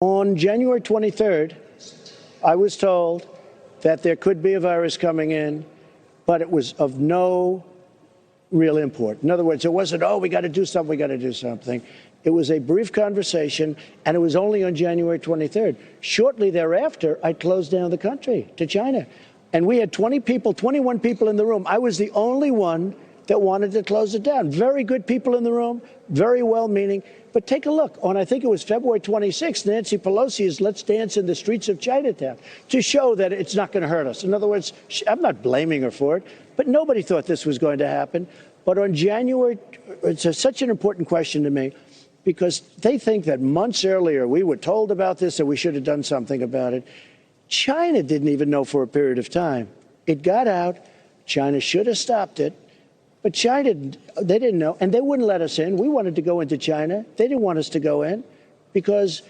On January 23rd, I was told that there could be a virus coming in, but it was of no real import. In other words, it wasn't, oh, we got to do something, we got to do something. It was a brief conversation, and it was only on January 23rd. Shortly thereafter, I closed down the country to China. And we had 21 people in the room. I was the only one that wanted to close it down. Very good people in the room, very well-meaning. But take a look. On, I think it was February 26th, Nancy Pelosi's Let's Dance in the Streets of Chinatown to show that it's not going to hurt us. In other words, I'm not blaming her for it, but nobody thought this was going to happen. But on January, it's such an important question to me because they think that months earlier we were told about this and we should have done something about it. China didn't even know for a period of time. It got out. China should have stopped it. But China, they didn't know, and they wouldn't let us in. We wanted to go into China. They didn't want us to go in because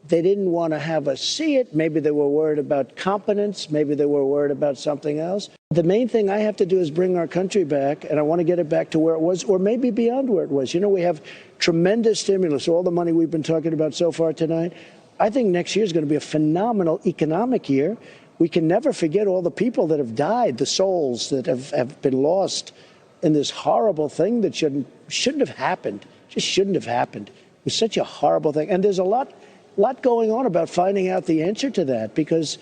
they didn't want to have us see it. Maybe they were worried about competence. Maybe they were worried about something else. The main thing I have to do is bring our country back, and I want to get it back to where it was, or maybe beyond where it was. You know, we have tremendous stimulus, all the money we've been talking about so far tonight. I think next year is going to be a phenomenal economic year. We can never forget all the people that have died, the souls that have been lost in this horrible thing that shouldn't have happened, just shouldn't have happened. It was such a horrible thing. And there's a lot going on about finding out the answer to that, because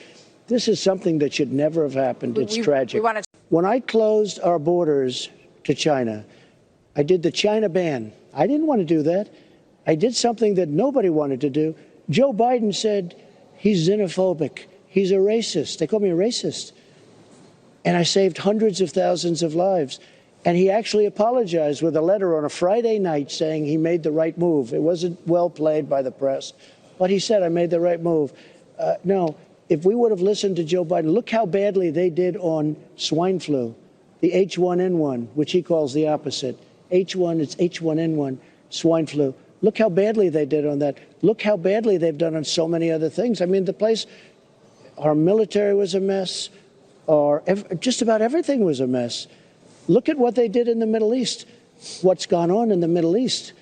this is something that should never have happened. It's tragic. When I closed our borders to China, I did the China ban. I didn't want to do that. I did something that nobody wanted to do. Joe Biden said he's xenophobic. He's a racist. They call me a racist. And I saved hundreds of thousands of lives. And he actually apologized with a letter on a Friday night saying he made the right move. It wasn't well played by the press, but he said, I made the right move. No, if we would have listened to Joe Biden, look how badly they did on swine flu, the H1N1, which he calls the opposite. H1, it's H1N1, swine flu. Look how badly they did on that. Look how badly they've done on so many other things. I mean, the place, our military was a mess, just about everything was a mess. Look at what they did in the Middle East, what's gone on in the Middle East.